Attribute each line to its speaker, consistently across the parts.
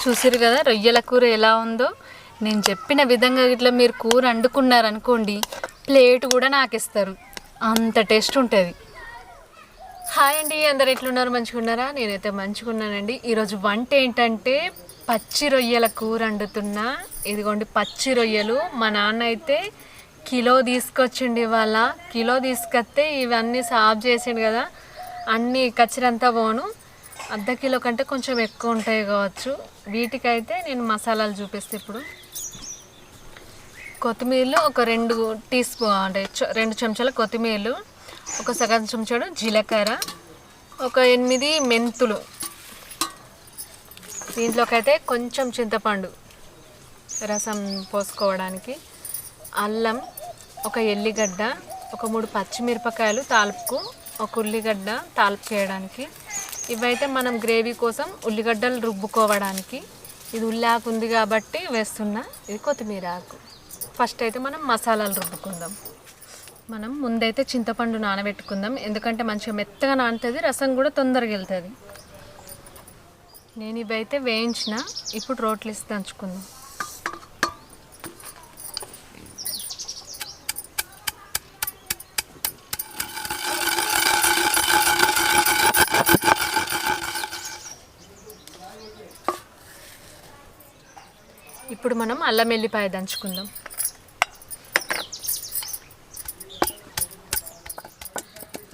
Speaker 1: చూసిరు కదా రొయ్యల కూర ఎలా ఉందో. నేను చెప్పిన విధంగా ఇట్లా మీరు కూర వండుకున్నారనుకోండి, ప్లేట్ కూడా నాకు ఇస్తారు, అంత టేస్ట్ ఉంటుంది. హాయ్ అండి, అందరు ఎట్లున్నారు? మంచిగా ఉన్నారా? నేనైతే మంచిగా ఉన్నానండి. ఈరోజు వంట ఏంటంటే పచ్చి రొయ్యల కూర వండుతున్నా. ఇదిగోండి పచ్చి రొయ్యలు. మా నాన్న అయితే కిలో తీసుకొచ్చిండు. ఇవాళ కిలో తీసుకొస్తే ఇవన్నీ సాఫ్ చేసిండు కదా, అన్నీ కచ్చిరంతా పోను. అర్ధ కిలో కంటే కొంచెం ఎక్కువ ఉంటాయి కావచ్చు. వీటికైతే నేను మసాలాలు చూపిస్తే ఇప్పుడు కొత్తిమీరలు ఒక 2 టీ స్పూన్ అంటే 2 చెంచాల కొత్తిమీరలు, ఒక సగం చెంచాడు జీలకర్ర, ఒక 8 మెంతులు. దీంట్లోకి అయితే కొంచెం చింతపండు రసం పోసుకోవడానికి, అల్లం, ఒక ఎల్లిగడ్డ, ఒక 3 పచ్చిమిరపకాయలు తాలుపుకు, ఒక ఉల్లిగడ్డ తాలుపు చేయడానికి. ఇవైతే మనం గ్రేవీ కోసం ఉల్లిగడ్డలు రుబ్బుకోవడానికి. ఇది ఉల్లాకు ఉంది కాబట్టి వేస్తున్నా. ఇది కొత్తిమీర ఆకు. ఫస్ట్ అయితే మనం మసాలాలు రుబ్బుకుందాం. మనం ముందైతే చింతపండు నానబెట్టుకుందాం, ఎందుకంటే మంచిగా మెత్తగా నానుతుంది, రసం కూడా తొందరగా వెళ్తుంది. నేను ఇవైతే వేయించిన, ఇప్పుడు రోట్లు ఇసి దంచుకుందాం. ఇప్పుడు మనం అల్లం వెల్లిపాయ దంచుకుందాం.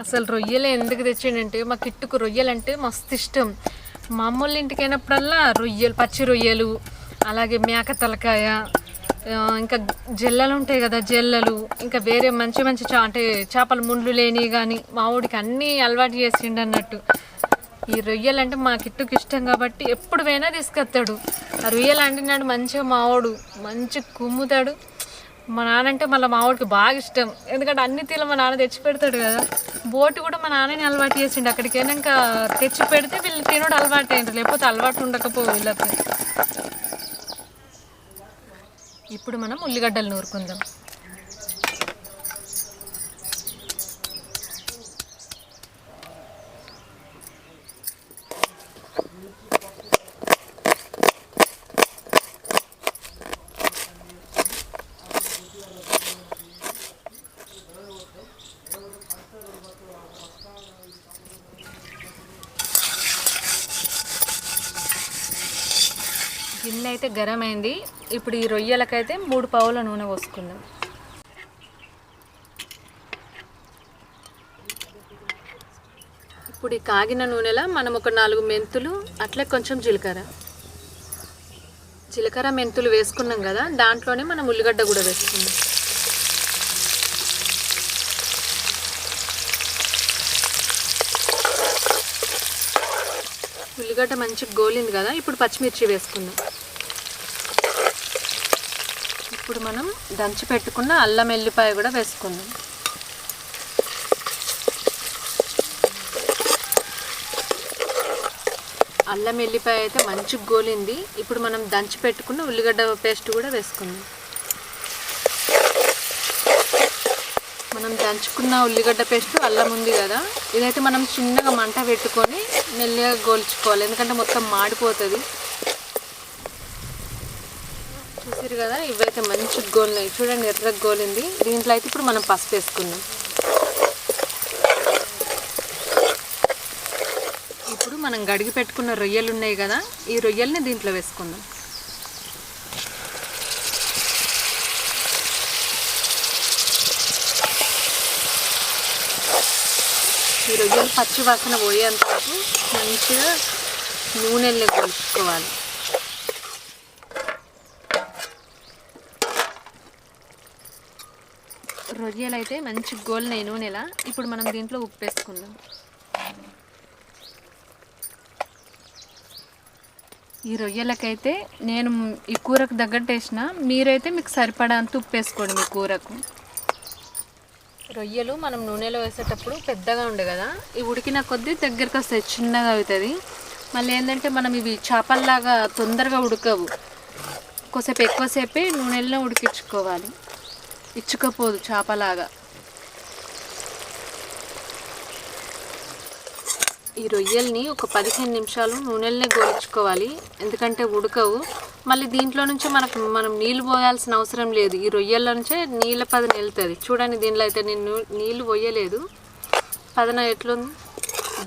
Speaker 1: అసలు రొయ్యలు ఎందుకు తెచ్చిండంటే, మా కిట్టుకు రొయ్యలు అంటే మస్తు ఇష్టం. మా అమ్మోళ్ళ ఇంటికి అయినప్పుడల్లా రొయ్యలు, పచ్చి రొయ్యలు, అలాగే మేక తలకాయ, ఇంకా జల్లలు ఉంటాయి కదా జల్లలు, ఇంకా వేరే మంచి మంచి అంటే చేపల ముండ్లు లేని కానీ మా ఊడికి అన్నీ అలవాటు చేసిండు అన్నట్టు. ఈ రొయ్యలు అంటే మా కిట్టుకు ఇష్టం కాబట్టి ఎప్పుడు పోయినా తీసుకొస్తాడు. ఆ రొయ్యలు అంటినాడు మంచిగా మావాడు మంచి కుమ్ముతాడు. మా నాన్న అంటే మళ్ళీ మావాడికి బాగా ఇష్టం, ఎందుకంటే అన్ని తీల మా నాన్న తెచ్చి పెడతాడు కదా. బోటి కూడా మా నాన్నని అలవాటు చేసిండు. అక్కడికి అయినాక తెచ్చి పెడితే వీళ్ళు తినడు అలవాటు అయింది, లేకపోతే అలవాటు ఉండకపో వీళ్ళకి. ఇప్పుడు మనం ఉల్లిగడ్డలు నూరుకుందాం. గిన్నె అయితే గరం అయింది. ఇప్పుడు ఈ రొయ్యలకైతే 3 పావుల నూనె పోసుకుందాం. ఇప్పుడు ఈ కాగిన నూనెలో మనం ఒక 4 మెంతులు, అట్లే కొంచెం జీలకర్ర మెంతులు వేసుకున్నాం కదా, దాంట్లోనే మనం ఉల్లిగడ్డ కూడా వేసుకుందాం. ఉల్లిగడ్డ మంచిగా గోలింది కదా, ఇప్పుడు పచ్చిమిర్చి వేసుకుందాం. ఇప్పుడు మనం దంచి పెట్టుకున్న అల్లం వెల్లిపాయ కూడా వేసుకుందాం. అల్లం వెల్లిపాయ అయితే మంచిగా గోలింది. ఇప్పుడు మనం దంచి పెట్టుకున్న ఉల్లిగడ్డ పేస్ట్ కూడా వేసుకుందాం. మనం దంచుకున్న ఉల్లిగడ్డ పేస్ట్, అల్లం ఉంది కదా, ఇదైతే మనం చిన్నగా మంట పెట్టుకొని మెల్లగా గోల్చుకోవాలి, ఎందుకంటే మొత్తం మాడిపోతుంది. చూసారు కదా, ఇవైతే మంచిగా గోలినాయి చూడండి, ఎర్రగా గోలింది. దీంట్లో అయితే ఇప్పుడు మనం పసుపు వేసుకుందాం. ఇప్పుడు మనం గడిగి పెట్టుకున్న రొయ్యలు ఉన్నాయి కదా, ఈ రొయ్యల్ని దీంట్లో వేసుకుందాం. ఈ రొయ్యలు పచ్చి వాసన పోయేంత వరకు మంచిగా నూనెల్లో కలుపుకోవాలి. రొయ్యలు అయితే మంచి గోల్నాయి నూనెలా. ఇప్పుడు మనం దీంట్లో ఉప్పు వేసుకుందాం. ఈ రొయ్యలకైతే నేను ఈ కూరకు తగ్గట్టు వేసిన, మీరైతే మీకు సరిపడంత ఉప్పు వేసుకోండి మీ కూరకు. రొయ్యలు మనం నూనెలో వేసేటప్పుడు పెద్దగా ఉండే కదా, ఇవి ఉడికిన కొద్దీ దగ్గరికి వస్తాయి, చిన్నగా అవుతుంది. మళ్ళీ ఏంటంటే మనం ఇవి చేపల్లాగా తొందరగా ఉడకవు, కొద్దిసేపు ఎక్కువసేపే నూనెల్లో ఉడికించుకోవాలి, ఇచ్చుకపోదు చేపలాగా. ఈ రొయ్యల్ని ఒక 15 నిమిషాలు నూనెలనే గోలించుకోవాలి, ఎందుకంటే ఉడకవు. మళ్ళీ దీంట్లో నుంచి మనం నీళ్ళు పోయాల్సిన అవసరం లేదు. ఈ రొయ్యల నుంచే నీళ్ళ పదన వెళ్తుంది. చూడండి, దీనిలో అయితే నేను నీళ్ళు పోయలేదు. పదన ఎట్లుంది,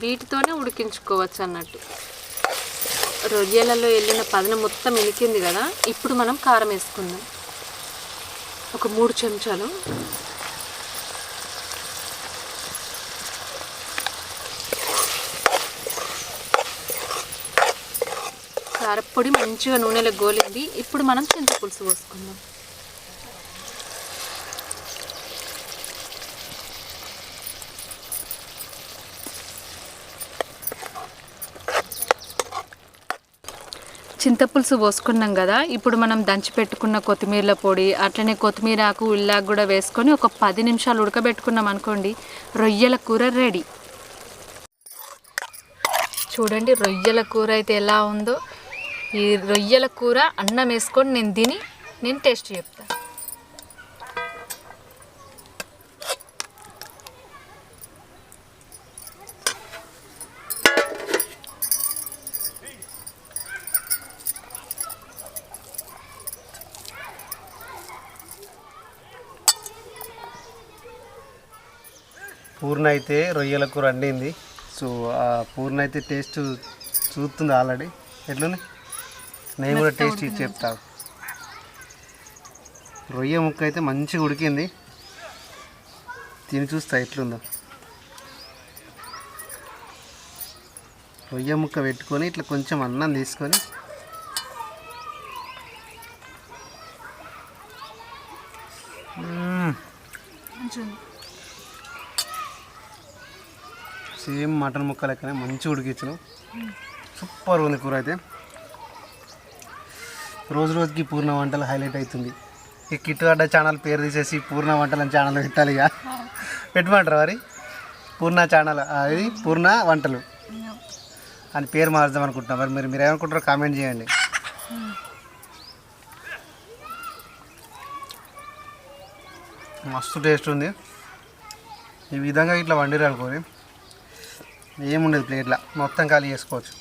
Speaker 1: వీటితోనే ఉడికించుకోవచ్చు అన్నట్టు. రొయ్యలలో వెళ్ళిన పదన మొత్తం ఇనికింది కదా. ఇప్పుడు మనం కారం వేసుకుందాం. ఒక 3 చెంచాలు. కారపొడి మంచిగా నూనెలో గోలింది. ఇప్పుడు మనం చింతపులుసు పోసుకుందాం. చింతపులుసు పోసుకున్నాం కదా. ఇప్పుడు మనం దంచి పెట్టుకున్న కొత్తిమీర పొడి, అట్లనే కొత్తిమీర ఆకు, ఉల్లాకు కూడా వేసుకొని ఒక 10 నిమిషాలు ఉడకబెట్టుకున్నాం అనుకోండి, రొయ్యల కూర రెడీ. చూడండి రొయ్యల కూర అయితే ఎలా ఉందో. ఈ రొయ్యల కూర అన్నం వేసుకొని నేను టేస్ట్ చెప్తాను.
Speaker 2: పూర్ణ అయితే రొయ్యల కూర వండింది. సో ఆ పూర్ణ అయితే టేస్ట్ చూస్తుంది ఆల్రెడీ. ఎట్లుంది, నేను కూడా టేస్ట్ ఇచ్చి చెప్తాను. రొయ్య ముక్క అయితే మంచిగా ఉడికింది. తిని చూస్తా ఎట్లుందో. రొయ్య ముక్క పెట్టుకొని ఇట్లా కొంచెం అన్నం తీసుకొని సేమ్ మటన్ ముక్క లెక్కనే మంచిగా ఉడికించను. సూపర్ ఉంది కూర అయితే. రోజు రోజుకి పూర్ణ వంటలు హైలైట్ అవుతుంది. ఈ కిట్టుగడ్డ ఛానల్ పేరు తీసేసి పూర్ణ వంటలు అని ఛానల్ పెట్టాలి. ఇక పెట్టమంటారు మరి పూర్ణ ఛానల్, అది పూర్ణ వంటలు అని పేరు మార్చుదాం అనుకుంటున్నాం. మరి మీరు ఏమనుకుంటారో కామెంట్ చేయండి. మస్తు టేస్ట్ ఉంది. ఈ విధంగా ఇట్లా వండిరు అనుకోని ఏముండదు, ప్లేట్లో మొత్తం ఖాళీ చేసుకోవచ్చు.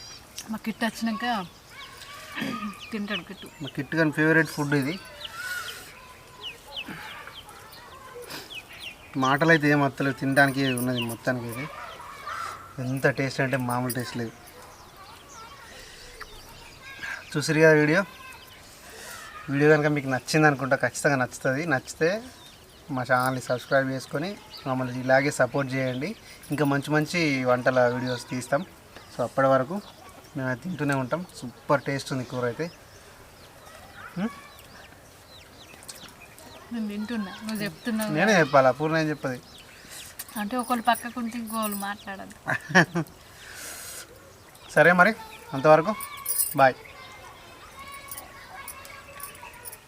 Speaker 1: మా కిట్ వచ్చినాక తింటాడు కిట్టు.
Speaker 2: మా కిట్టు కానీ ఫేవరెట్ ఫుడ్ ఇది. మాటలు అయితే ఏం వస్తలేదు, తినడానికి ఉన్నది మొత్తానికి. ఇది ఎంత టేస్ట్ అంటే మామూలు టేస్ట్ లేదు. చూసిరు కదా వీడియో కనుక మీకు నచ్చింది అనుకుంటా. ఖచ్చితంగా నచ్చుతుంది. నచ్చితే మా ఛానల్ని సబ్స్క్రైబ్ చేసుకొని మమ్మల్ని ఇలాగే సపోర్ట్ చేయండి. ఇంకా మంచి మంచి వంటల వీడియోస్ తీస్తాం. సో అప్పటి వరకు మేము తింటూనే ఉంటాం. సూపర్ టేస్ట్ ఉంది కూర అయితే.
Speaker 1: నేను తింటున్నా, నువ్వు చెప్తున్నావు.
Speaker 2: నేనే చెప్పాలా, పూర్ణ ఏం చెప్పది
Speaker 1: అంటే ఒకళ్ళు పక్కకుంటే ఇంకోళ్ళు మాట్లాడాలి.
Speaker 2: సరే మరి అంతవరకు బాయ్.